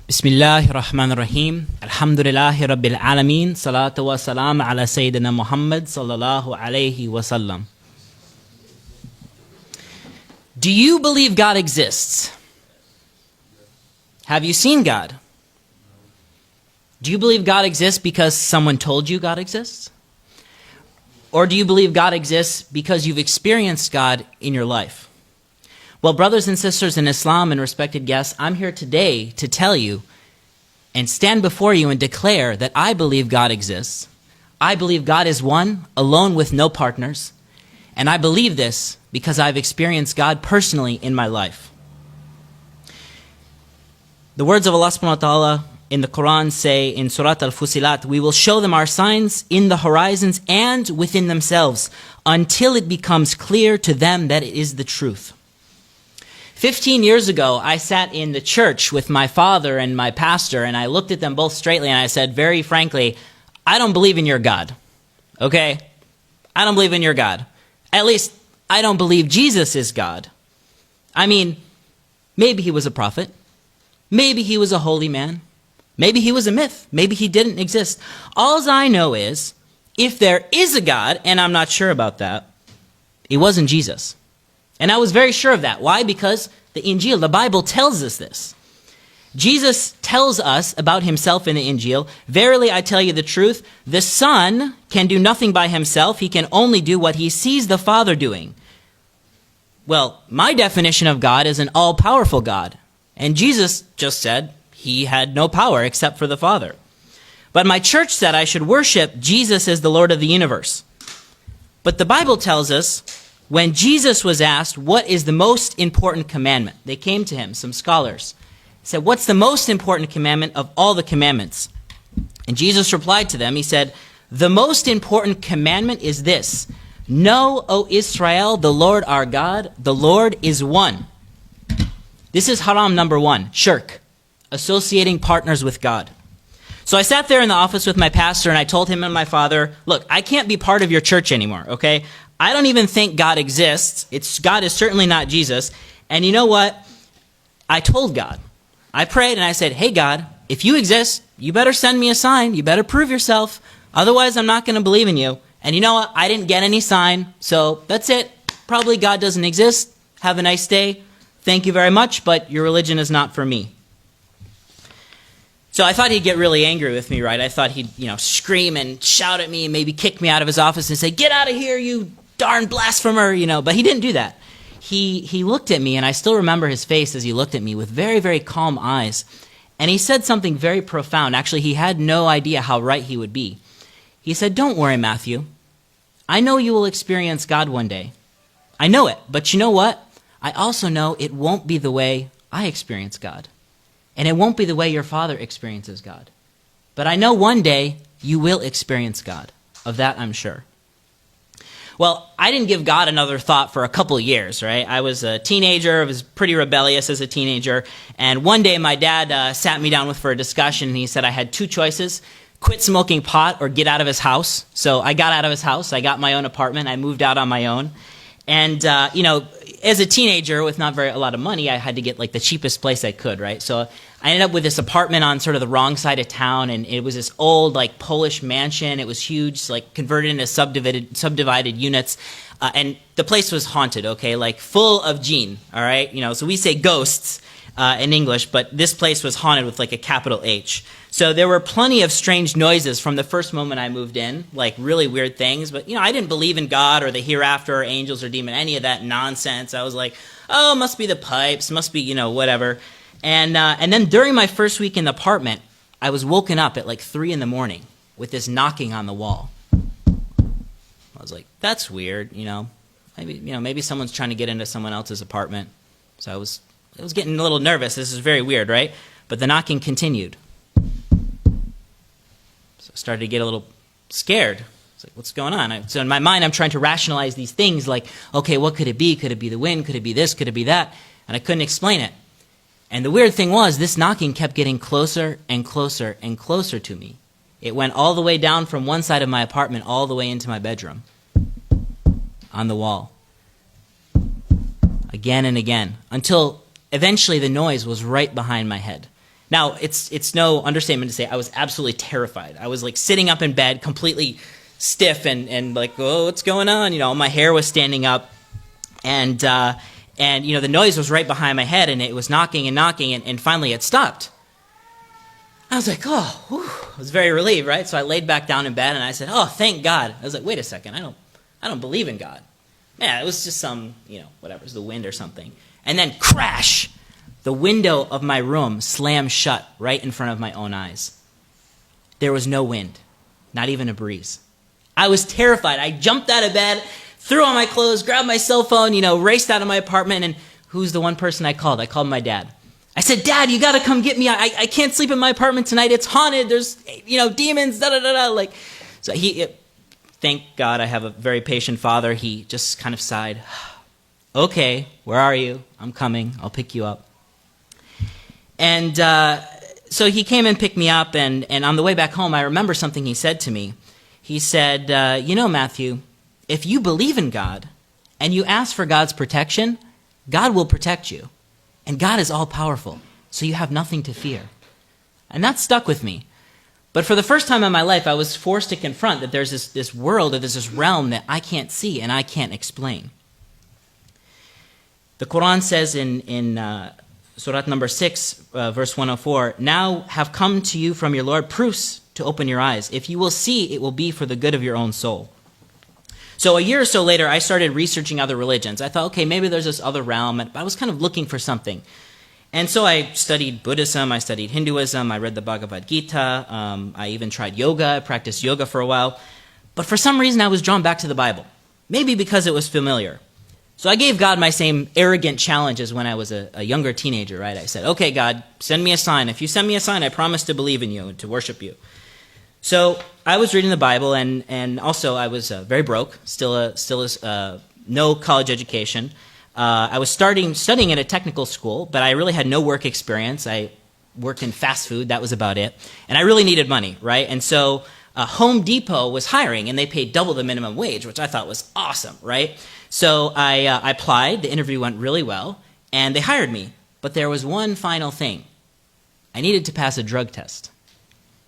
Bismillahir Rahmanir Rahim. Alhamdulillahi Rabbil Alameen. Salatu wa salam ala Sayyidina Muhammad sallallahu alayhi wa sallam. Do you believe God exists? Have you seen God? Do you believe God exists because someone told you God exists? Or do you believe God exists because you've experienced God in your life? Well, brothers and sisters in Islam and respected guests, I'm here today to tell you and stand before you and declare that I believe God exists. I believe God is one, alone with no partners. And I believe this because I've experienced God personally in my life. The words of Allah subhanahu wa ta'ala in the Quran say in Surat Al-Fusilat, we will show them our signs in the horizons and within themselves until it becomes clear to them that it is the truth. 15 years ago, I sat in the church with my father and my pastor, and I looked at them both straightly and I said, very frankly, I don't believe in your God. Okay? I don't believe in your God. At least, I don't believe Jesus is God. I mean, maybe he was a prophet. Maybe he was a holy man. Maybe he was a myth. Maybe he didn't exist. All I know is, if there is a God, and I'm not sure about that, it wasn't Jesus. And I was very sure of that. Why? Because the Injil, the Bible, tells us this. Jesus tells us about himself in the Injil, verily I tell you the truth, the Son can do nothing by himself. He can only do what he sees the Father doing. Well, my definition of God is an all-powerful God. And Jesus just said he had no power except for the Father. But my church said I should worship Jesus as the Lord of the universe. But the Bible tells us, when Jesus was asked, what is the most important commandment? They came to him, some scholars, said, what's the most important commandment of all the commandments? And Jesus replied to them, he said, the most important commandment is this, know, O Israel, the Lord our God, the Lord is one. This is haram number one, shirk, associating partners with God. So I sat there in the office with my pastor and I told him and my father, look, I can't be part of your church anymore, okay? I don't even think God exists. God is certainly not Jesus. And you know what? I told God. I prayed and I said, hey God, if you exist, you better send me a sign. You better prove yourself. Otherwise, I'm not going to believe in you. And you know what? I didn't get any sign. So that's it. Probably God doesn't exist. Have a nice day. Thank you very much, but your religion is not for me. So I thought he'd get really angry with me, right? I thought he'd, scream and shout at me and maybe kick me out of his office and say, get out of here, you darn blasphemer, but he didn't do that. He looked at me, and I still remember his face as he looked at me with very, very calm eyes. And he said something very profound. Actually, he had no idea how right he would be. He said, don't worry, Matthew. I know you will experience God one day. I know it, but you know what? I also know it won't be the way I experience God. And it won't be the way your father experiences God. But I know one day you will experience God. Of that, I'm sure. Well, I didn't give God another thought for a couple of years, right? I was a teenager. I was pretty rebellious as a teenager. And one day my dad sat me down for a discussion, and he said I had two choices: quit smoking pot or get out of his house. So I got out of his house. I got my own apartment. I moved out on my own. And, as a teenager with not a lot of money, I had to get the cheapest place I could, right? So I ended up with this apartment on sort of the wrong side of town, and it was this old Polish mansion. It was huge, converted into subdivided units, and the place was haunted, okay, full of jinn, all right? So we say ghosts in English, but this place was haunted with a capital H. So there were plenty of strange noises from the first moment I moved in, really weird things. But, I didn't believe in God or the hereafter or angels or demon, any of that nonsense. I was like, oh, must be the pipes, must be, whatever. And then during my first week in the apartment, I was woken up at 3 in the morning with this knocking on the wall. I was like, that's weird, maybe someone's trying to get into someone else's apartment. So I was getting a little nervous. This is very weird, right? But the knocking continued. So I started to get a little scared. It's like, what's going on? So in my mind, I'm trying to rationalize these things okay, what could it be? Could it be the wind? Could it be this? Could it be that? And I couldn't explain it. And the weird thing was, this knocking kept getting closer and closer and closer to me. It went all the way down from one side of my apartment all the way into my bedroom, on the wall. Again and again, until eventually the noise was right behind my head. Now, it's no understatement to say I was absolutely terrified. I was like sitting up in bed, completely stiff and like, oh, what's going on? You know, my hair was standing up, and you know, the noise was right behind my head, and it was knocking and knocking, and finally it stopped. I was like, oh, whew. I was very relieved, right? So I laid back down in bed, and I said, oh, thank God. I was like, wait a second, I don't believe in God. Yeah, it was just some, you know, whatever, it was the wind or something. And then crash! The window of my room slammed shut right in front of my own eyes. There was no wind, not even a breeze. I was terrified. I jumped out of bed, threw on my clothes, grabbed my cell phone, you know, raced out of my apartment, and who's the one person I called? I called my dad. I said, Dad, you gotta come get me. I can't sleep in my apartment tonight. It's haunted. There's, you know, demons, da-da-da-da. Like, so thank God I have a very patient father. He just kind of sighed. Okay, where are you? I'm coming. I'll pick you up. And so he came and picked me up, and on the way back home, I remember something he said to me. He said, you know, Matthew, if you believe in God and you ask for God's protection, God will protect you. And God is all-powerful, so you have nothing to fear. And that stuck with me. But for the first time in my life, I was forced to confront that there's this world, or there's this realm that I can't see and I can't explain. The Quran says in Surah number 6, verse 104, now have come to you from your Lord proofs to open your eyes. If you will see, it will be for the good of your own soul. So a year or so later, I started researching other religions. I thought, okay, maybe there's this other realm. I was kind of looking for something. And so I studied Buddhism, I studied Hinduism, I read the Bhagavad Gita, I even tried yoga, I practiced yoga for a while. But for some reason, I was drawn back to the Bible. Maybe because it was familiar. So I gave God my same arrogant challenge as when I was a younger teenager, right? I said, okay, God, send me a sign. If you send me a sign, I promise to believe in you and to worship you. So I was reading the Bible, and also I was very broke, still no college education. I was studying at a technical school, but I really had no work experience. I worked in fast food, that was about it. And I really needed money, right? And so Home Depot was hiring, and they paid double the minimum wage, which I thought was awesome, right? So I applied, the interview went really well, and they hired me. But there was one final thing. I needed to pass a drug test.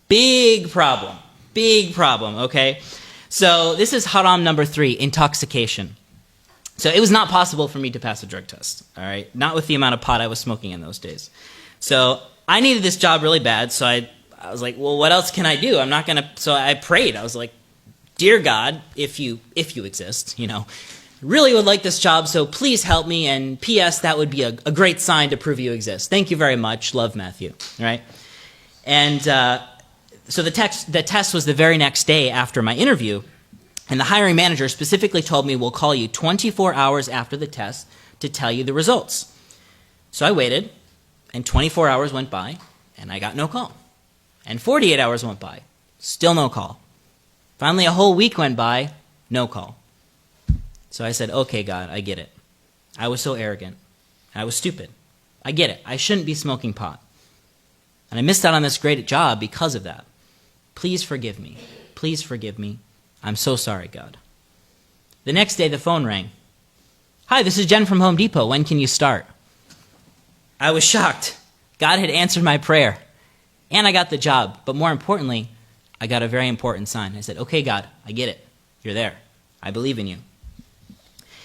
Big problem, okay? So this is haram number 3, intoxication. So it was not possible for me to pass a drug test, all right? Not with the amount of pot I was smoking in those days. So I needed this job really bad, so I was like, well, what else can I do? I'm not going to, so I prayed. I was like, dear God, if you exist, you know, really would like this job, so please help me, and P.S., that would be a great sign to prove you exist. Thank you very much. Love, Matthew, all right? And so the test was the very next day after my interview, and the hiring manager specifically told me, we'll call you 24 hours after the test to tell you the results. So I waited, and 24 hours went by, and I got no call. And 48 hours went by, still no call. Finally, a whole week went by, no call. So I said, okay, God, I get it. I was so arrogant. I was stupid. I get it. I shouldn't be smoking pot. And I missed out on this great job because of that. Please forgive me. Please forgive me. I'm so sorry, God. The next day, the phone rang. Hi, this is Jen from Home Depot. When can you start? I was shocked. God had answered my prayer. And I got the job. But more importantly, I got a very important sign. I said, okay, God, I get it. You're there. I believe in you.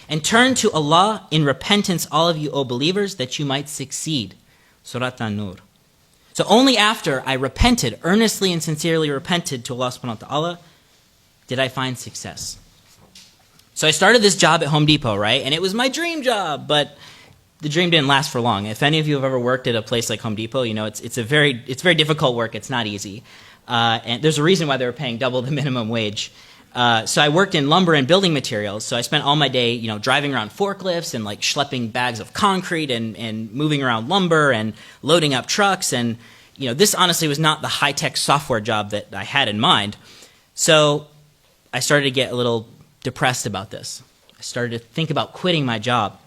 And turn to Allah in repentance, all of you, O believers, that you might succeed. Surat An-Nur. So only after I repented, earnestly and sincerely repented to Allah subhanahu wa ta'ala, did I find success. So I started this job at Home Depot, right? And it was my dream job, but the dream didn't last for long. If any of you have ever worked at a place like Home Depot, you know it's very difficult work. It's not easy. And there's a reason why they were paying double the minimum wage. So I worked in lumber and building materials. So I spent all my day, you know, driving around forklifts and like schlepping bags of concrete and moving around lumber and loading up trucks. And, you know, this honestly was not the high-tech software job that I had in mind. So I started to get a little depressed about this. I started to think about quitting my job.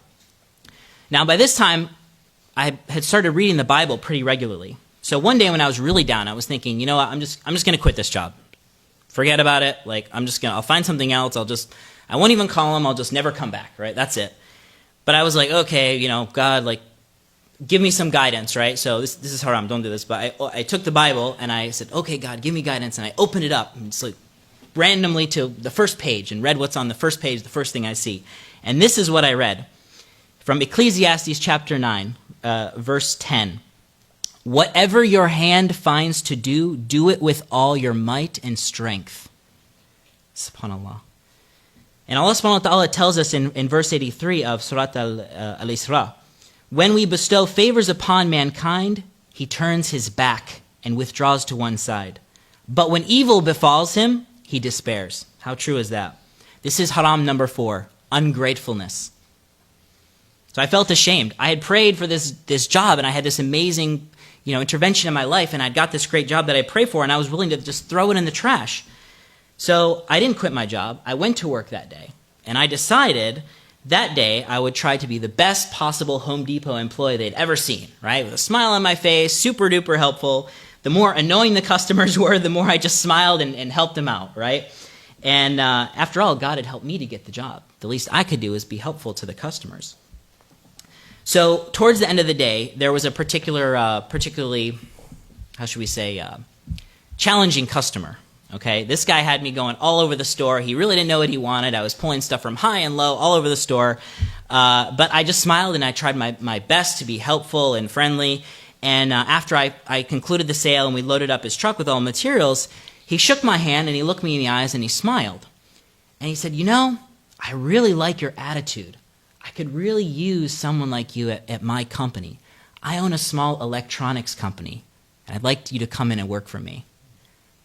Now, by this time, I had started reading the Bible pretty regularly. So one day when I was really down, I was thinking, you know what, I'm just going to quit this job. Forget about it. Like, I'll find something else. I won't even call him. I'll just never come back, right? That's it. But I was like, okay, you know, God, like, give me some guidance, right? So this is haram, don't do this. But I took the Bible and I said, okay, God, give me guidance. And I opened it up and it's like randomly to the first page and read what's on the first page, the first thing I see. And this is what I read from Ecclesiastes chapter 9, verse 10. Whatever your hand finds to do, do it with all your might and strength. SubhanAllah. And Allah subhanahu wa ta'ala tells us in verse 83 of Surat al-Isra, when we bestow favors upon mankind, he turns his back and withdraws to one side. But when evil befalls him, he despairs. How true is that? This is haram number 4, ungratefulness. So I felt ashamed. I had prayed for this job, and I had this amazing, intervention in my life, and I'd got this great job that I prayed for, and I was willing to just throw it in the trash. So I didn't quit my job. I went to work that day, and I decided that day I would try to be the best possible Home Depot employee they'd ever seen, right? With a smile on my face, super duper helpful. The more annoying the customers were, the more I just smiled and helped them out, right? And after all, God had helped me to get the job. The least I could do is be helpful to the customers. So towards the end of the day, there was a particularly, challenging customer. Okay, this guy had me going all over the store. He really didn't know what he wanted. I was pulling stuff from high and low all over the store. But I just smiled and I tried my best to be helpful and friendly. And after I concluded the sale and we loaded up his truck with all materials, he shook my hand and he looked me in the eyes and he smiled. And he said, I really like your attitude. I could really use someone like you at my company. I own a small electronics company, and I'd like you to come in and work for me.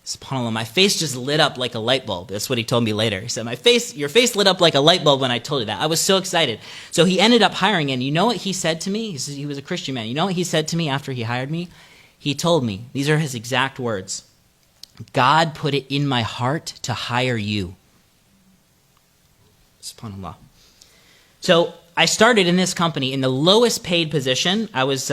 SubhanAllah, my face just lit up like a light bulb. That's what he told me later. He said, your face lit up like a light bulb when I told you that. I was so excited. So he ended up hiring, and you know what he said to me? He was a Christian man. You know what he said to me after he hired me? He told me, these are his exact words, God put it in my heart to hire you. SubhanAllah. So I started in this company in the lowest paid position. I was...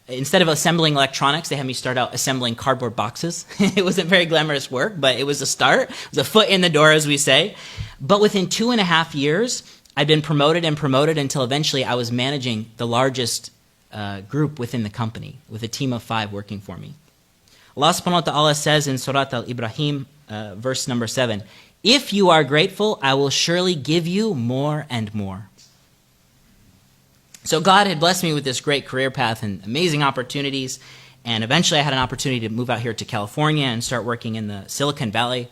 Instead of assembling electronics, they had me start out assembling cardboard boxes. It wasn't very glamorous work, but it was a start. It was a foot in the door, as we say. But within 2.5 years, I'd been promoted until eventually I was managing the largest group within the company, with a team of 5 working for me. Allah subhanahu wa ta'ala says in Surat al-Ibrahim, verse number 7, if you are grateful, I will surely give you more and more. So God had blessed me with this great career path and amazing opportunities, and eventually I had an opportunity to move out here to California and start working in the Silicon Valley,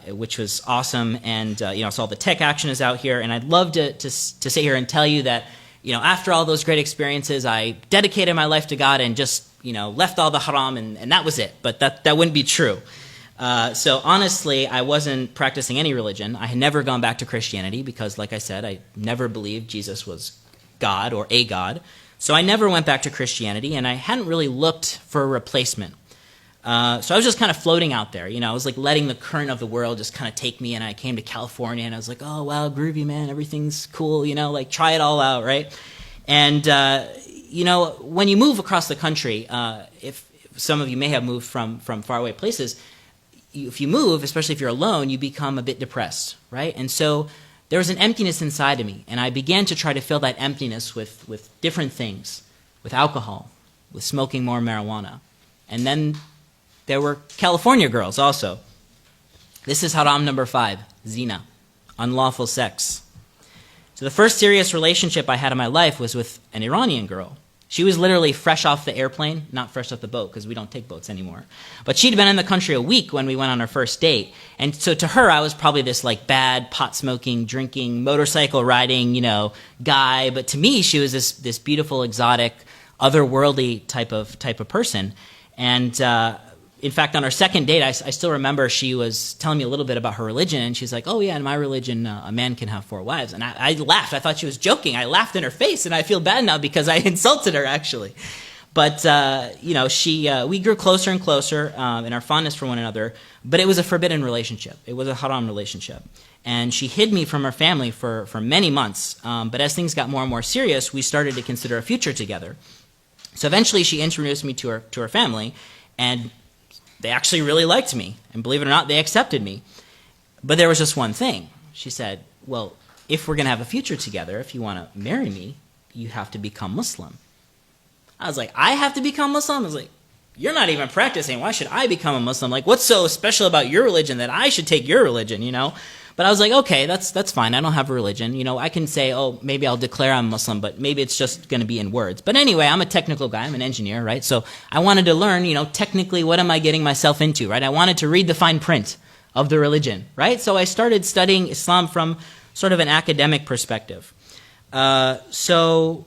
which was awesome. And so all the tech action is out here, and I'd love to sit here and tell you that after all those great experiences, I dedicated my life to God and just left all the haram and that was it. But that wouldn't be true. So honestly, I wasn't practicing any religion. I had never gone back to Christianity because, like I said, I never believed Jesus was God or a God. So I never went back to Christianity, and I hadn't really looked for a replacement. So I was just kind of floating out there. I was like letting the current of the world just kind of take me, and I came to California, and I was like, oh, wow, groovy, man, everything's cool, like try it all out, right? And, when you move across the country, if some of you may have moved from faraway places, if you move, especially if you're alone, you become a bit depressed, right? And so there was an emptiness inside of me, and I began to try to fill that emptiness with different things, with alcohol, with smoking more marijuana. And then there were California girls also. This is haram number 5, zina, unlawful sex. So the first serious relationship I had in my life was with an Iranian girl. She was literally fresh off the airplane, not fresh off the boat, because we don't take boats anymore. But she'd been in the country a week when we went on our first date. And so to her, I was probably this bad pot-smoking, drinking, motorcycle riding, guy. But to me, she was this beautiful, exotic, otherworldly type of person. And in fact, on our second date, I still remember she was telling me a little bit about her religion, and she's like, oh yeah, in my religion, a man can have 4 wives. And I laughed. I thought she was joking. I laughed in her face, and I feel bad now because I insulted her, actually. But, we grew closer and closer in our fondness for one another, but it was a forbidden relationship. It was a haram relationship. And she hid me from her family for many months. But as things got more and more serious, we started to consider a future together. So eventually she introduced me to her family, and they actually really liked me, and believe it or not, they accepted me. But there was just one thing. She said, well, if we're going to have a future together, if you want to marry me, you have to become Muslim. I was like, I have to become Muslim? I was like, you're not even practicing. Why should I become a Muslim? Like, what's so special about your religion that I should take your religion, you know? But I was like, okay, that's fine. I don't have a religion. You know, I can say, oh, maybe I'll declare I'm Muslim, but maybe it's just going to be in words. But anyway, I'm a technical guy. I'm an engineer, right? So I wanted to learn, you know, technically what am I getting myself into, right? I wanted to read the fine print of the religion, right? So I started studying Islam from sort of an academic perspective. So,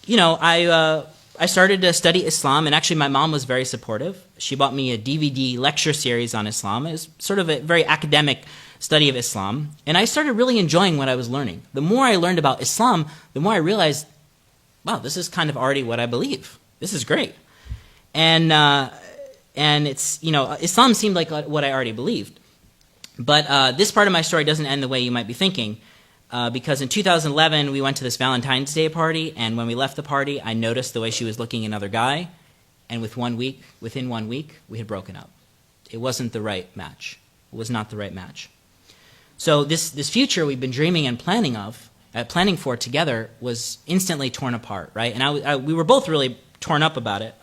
you know, I started to study Islam, and actually my mom was very supportive. She bought me a DVD lecture series on Islam. It was sort of a very academic study of Islam, and I started really enjoying what I was learning. The more I learned about Islam, the more I realized, wow, this is kind of already what I believe. This is great. And it's, you know, Islam seemed like what I already believed. But this part of my story doesn't end the way you might be thinking, because in 2011, we went to this Valentine's Day party, and when we left the party, I noticed the way she was looking at another guy, and within 1 week, we had broken up. It wasn't the right match. It was not the right match. So this future we've been dreaming and planning for together was instantly torn apart, right? And we were both really torn up about it.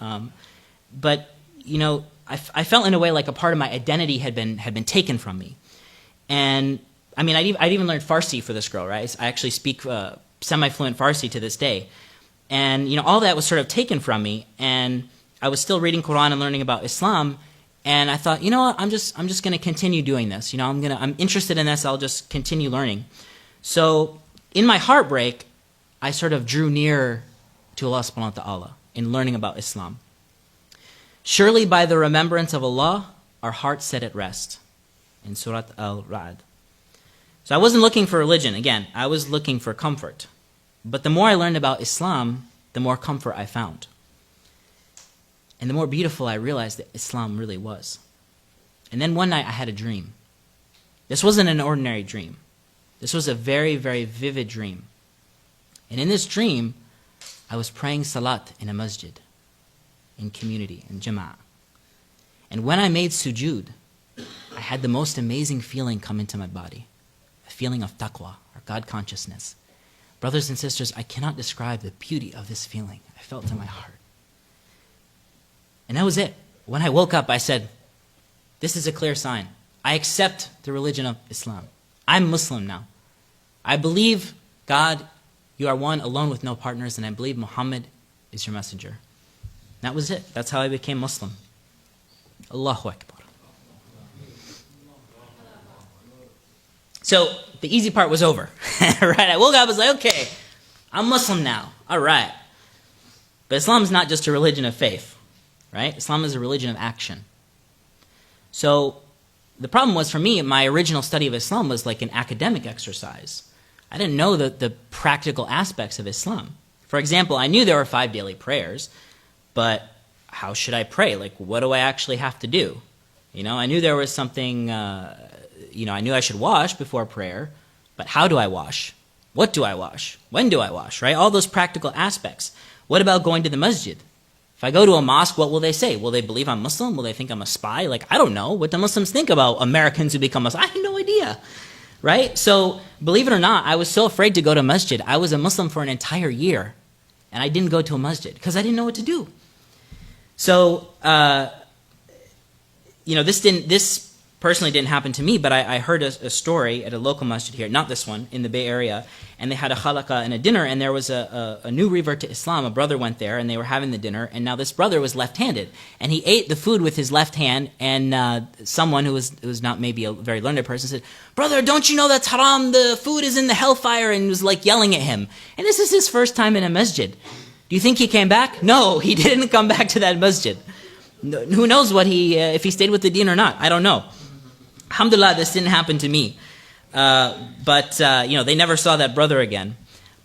But, you know, I felt in a way like a part of my identity had been taken from me. And I mean, I'd even learned Farsi for this girl, right? I actually speak semi-fluent Farsi to this day. And, you know, all that was sort of taken from me. And I was still reading Quran and learning about Islam. And I thought, you know what, I'm just going to continue doing this. You know, I'm interested in this. I'll just continue learning. So in my heartbreak, I sort of drew near to Allah subhanahu wa ta'ala in learning about Islam. Surely by the remembrance of Allah, our hearts set at rest. In Surat Al-Ra'd. So I wasn't looking for religion. Again, I was looking for comfort. But the more I learned about Islam, the more comfort I found. And the more beautiful I realized that Islam really was. And then one night I had a dream. This wasn't an ordinary dream. This was a very, very vivid dream. And in this dream, I was praying salat in a masjid, in community, in jama'ah. And when I made sujood, I had the most amazing feeling come into my body. A feeling of taqwa, or God consciousness. Brothers and sisters, I cannot describe the beauty of this feeling. I felt in my heart. And that was it. When I woke up, I said, this is a clear sign. I accept the religion of Islam. I'm Muslim now. I believe, God, you are one, alone with no partners, and I believe Muhammad is your messenger. That was it. That's how I became Muslim. Allahu Akbar. So the easy part was over. Right? I woke up, I was like, okay, I'm Muslim now. All right. But Islam is not just a religion of faith. Right? Islam is a religion of action. So the problem was, for me, my original study of Islam was like an academic exercise. I didn't know the practical aspects of Islam. For example, I knew there were 5 daily prayers, but how should I pray? Like, what do I actually have to do? You know, I knew there was something, you know, I knew I should wash before prayer, but how do I wash? What do I wash? When do I wash? Right? All those practical aspects. What about going to the masjid? If I go to a mosque, what will they say? Will they believe I'm Muslim? Will they think I'm a spy? Like, I don't know what the Muslims think about Americans who become Muslim. I have no idea, right? So, believe it or not, I was so afraid to go to masjid. I was a Muslim for an entire year, and I didn't go to a masjid because I didn't know what to do. So, you know, this personally didn't happen to me, but I heard a story at a local masjid here, not this one, in the Bay Area, and they had a halaqah and a dinner, and there was a new revert to Islam. A brother went there, and they were having the dinner, and now this brother was left-handed, and he ate the food with his left hand, and someone who was not maybe a very learned person said, "Brother, don't you know that's haram? The food is in the hellfire," and was like yelling at him. And this is his first time in a masjid. Do you think he came back? No, he didn't come back to that masjid. No, who knows what if he stayed with the deen or not? I don't know. Alhamdulillah, this didn't happen to me. But you know, they never saw that brother again.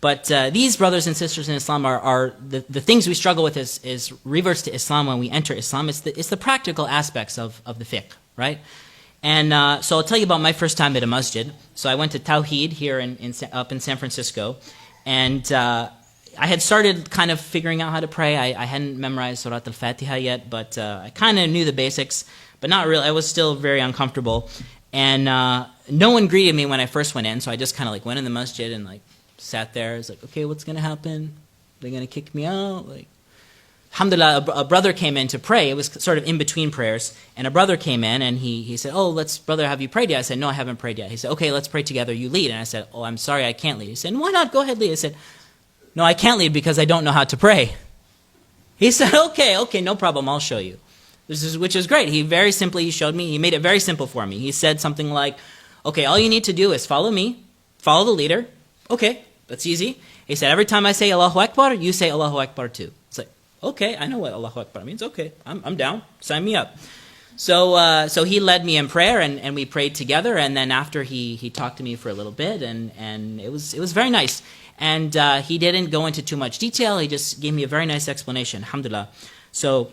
But these brothers and sisters in Islam are the things we struggle with is reverts to Islam when we enter Islam. It's the practical aspects of the fiqh, right? And so I'll tell you about my first time at a masjid. So I went to Tawheed here up in San Francisco. And I had started kind of figuring out how to pray. I hadn't memorized Surat al-Fatiha yet, but I kind of knew the basics. But not really. I was still very uncomfortable. And no one greeted me when I first went in, so I just kind of like went in the masjid and like sat there. I was like, okay, what's going to happen? They're going to kick me out? Like, alhamdulillah, a brother came in to pray. It was sort of in between prayers. And a brother came in and he said, oh, brother, have you prayed yet? I said, no, I haven't prayed yet. He said, okay, let's pray together. You lead. And I said, oh, I'm sorry, I can't lead. He said, why not? Go ahead, lead. I said, no, I can't lead because I don't know how to pray. He said, okay, no problem, I'll show you. Which is great. He very simply showed me, he made it very simple for me. He said something like, okay, all you need to do is follow me, follow the leader. Okay, that's easy. He said, every time I say Allahu Akbar, you say Allahu Akbar too. It's like, okay, I know what Allahu Akbar means. Okay, I'm down. Sign me up. So he led me in prayer, and we prayed together, and then after he talked to me for a little bit, and it was very nice. And he didn't go into too much detail. He just gave me a very nice explanation, alhamdulillah. So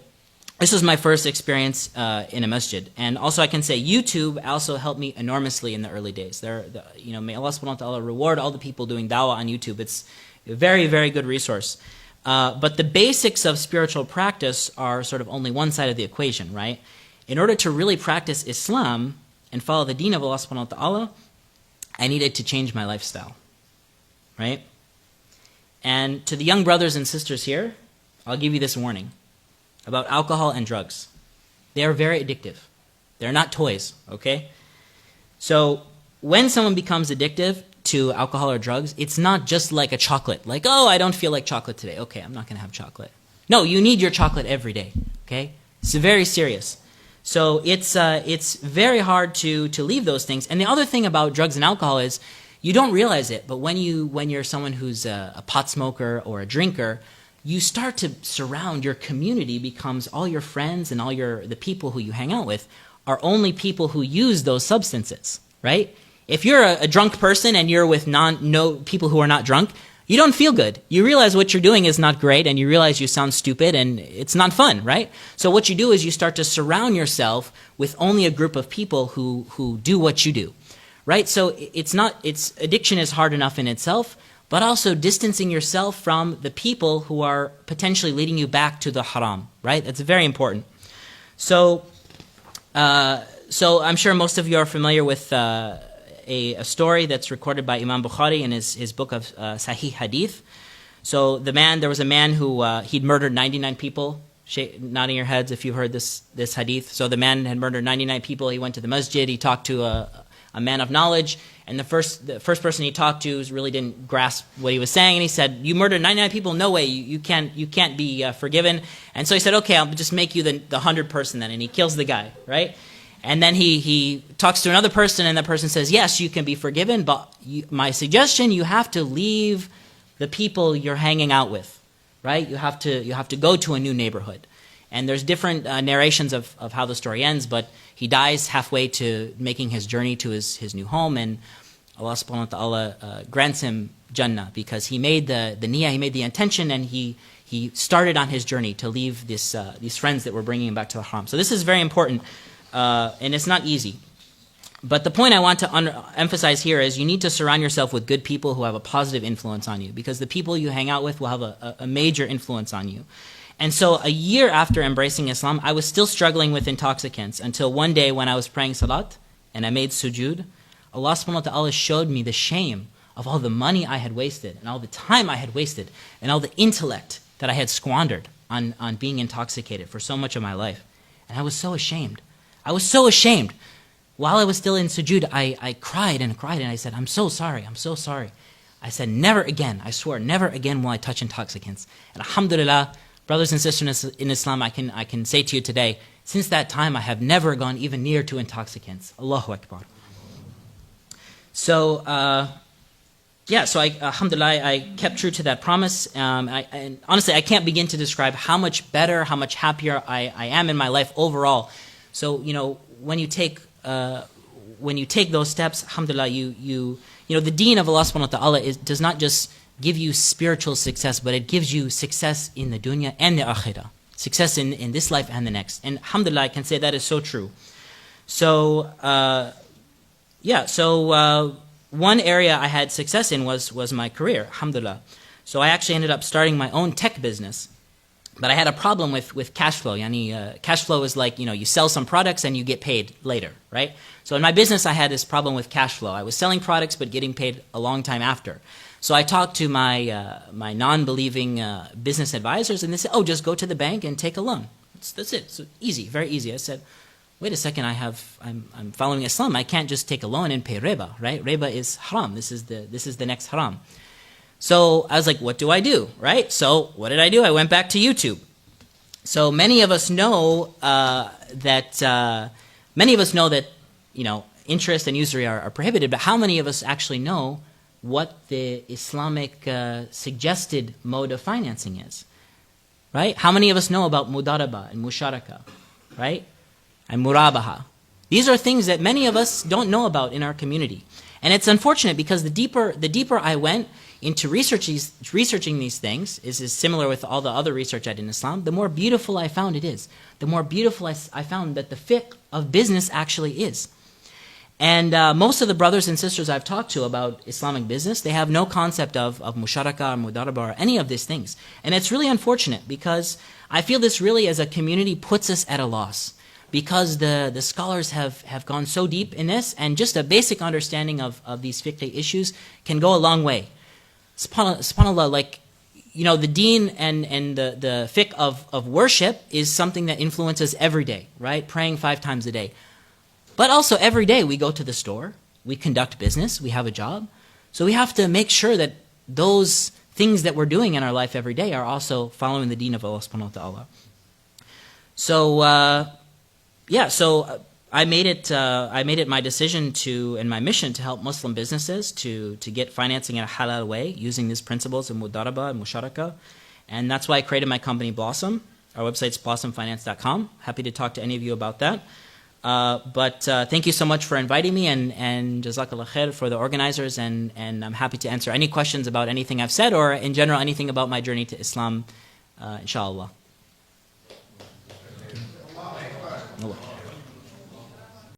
this was my first experience in a masjid. And also I can say YouTube also helped me enormously in the early days. May Allah subhanahu wa ta'ala reward all the people doing dawah on YouTube. It's a very, very good resource. But the basics of spiritual practice are sort of only one side of the equation, right? In order to really practice Islam and follow the deen of Allah subhanahu wa ta'ala, I needed to change my lifestyle, right? And to the young brothers and sisters here, I'll give you this warning about alcohol and drugs. They are very addictive. They're not toys, okay? So when someone becomes addictive to alcohol or drugs, it's not just like a chocolate. Like, oh, I don't feel like chocolate today. Okay, I'm not going to have chocolate. No, you need your chocolate every day, okay? It's very serious. So it's very hard to leave those things. And the other thing about drugs and alcohol is you don't realize it, but when you're someone who's a pot smoker or a drinker, you start to surround your community, becomes all your friends and all the people who you hang out with are only people who use those substances, right? If you're a drunk person and you're with people who are not drunk, you don't feel good. You realize what you're doing is not great, and you realize you sound stupid and it's not fun, right? So what you do is you start to surround yourself with only a group of people who do what you do. Right? So addiction is hard enough in itself, but also distancing yourself from the people who are potentially leading you back to the haram, right? That's very important. So I'm sure most of you are familiar with a story that's recorded by Imam Bukhari in his book of Sahih Hadith. So there was a man who he'd murdered 99 people. Nodding your heads if you've heard this hadith. So the man had murdered 99 people. He went to the masjid. He talked to a man of knowledge, and the first person he talked to really didn't grasp what he was saying, and he said, you murdered 99 people? No way, you can't be forgiven. And so he said, okay, I'll just make you the 100th person then, and he kills the guy, right? And then he talks to another person, and the person says, yes, you can be forgiven, but my suggestion, you have to leave the people you're hanging out with, right? You have to go to a new neighborhood. And there's different narrations of how the story ends, but he dies halfway to making his journey to his new home, and Allah subhanahu wa ta'ala grants him Jannah because he made the niyyah, he made the intention, and he started on his journey to leave these friends that were bringing him back to the haram. So this is very important, and it's not easy. But the point I want to emphasize here is you need to surround yourself with good people who have a positive influence on you, because the people you hang out with will have a major influence on you. And so a year after embracing Islam, I was still struggling with intoxicants until one day when I was praying salat and I made sujood, Allah subhanahu wa ta'ala showed me the shame of all the money I had wasted and all the time I had wasted and all the intellect that I had squandered on being intoxicated for so much of my life. And I was so ashamed. I was so ashamed. While I was still in sujood, I cried and I said, I'm so sorry, I'm so sorry. I said, never again, I swore, never again will I touch intoxicants. And alhamdulillah, brothers and sisters in Islam, I can say to you today, since that time I have never gone even near to intoxicants. Allahu Akbar. So, alhamdulillah, I kept true to that promise. And honestly, I can't begin to describe how much better, how much happier I am in my life overall. So, when you take those steps, alhamdulillah, the deen of Allah subhanahu wa ta'ala does not just give you spiritual success, but it gives you success in the dunya and the akhirah. Success in this life and the next. And alhamdulillah, I can say that is so true. So, one area I had success in was my career, alhamdulillah. So I actually ended up starting my own tech business. But I had a problem with cash flow. Cash flow is like, you sell some products and you get paid later, right? So in my business, I had this problem with cash flow. I was selling products but getting paid a long time after. So I talked to my non-believing business advisors, and they said, "Oh, just go to the bank and take a loan. That's it. So easy, very easy." I said, "Wait a second. I'm following Islam. I can't just take a loan and pay riba, right? Riba is haram. This is the next haram." So I was like, "What do I do?" Right? So what did I do? I went back to YouTube. So many of us know that interest and usury are prohibited, but how many of us actually know what the Islamic suggested mode of financing is? Right? How many of us know about mudaraba and musharaka, right? And murabaha. These are things that many of us don't know about in our community. And it's unfortunate because the deeper I went into researching these things, is similar with all the other research I did in Islam, the more beautiful I found it is. The more beautiful I found that the fiqh of business actually is. And most of the brothers and sisters I've talked to about Islamic business, they have no concept of musharaka or mudaraba or any of these things. And it's really unfortunate because I feel this really as a community puts us at a loss. Because the scholars have gone so deep in this, and just a basic understanding of these fiqh issues can go a long way. SubhanAllah, like, the deen and the fiqh of worship is something that influences every day, right? Praying 5 times a day. But also every day we go to the store, we conduct business, we have a job. So we have to make sure that those things that we're doing in our life every day are also following the deen of Allah subhanahu wa ta'ala. So, I made it my decision and my mission to help Muslim businesses to get financing in a halal way using these principles of mudaraba and musharaka. And that's why I created my company Blossom. Our website's blossomfinance.com. Happy to talk to any of you about that. But thank you so much for inviting me, and jazakallah khair for the organizers, and I'm happy to answer any questions about anything I've said or in general anything about my journey to Islam, inshallah.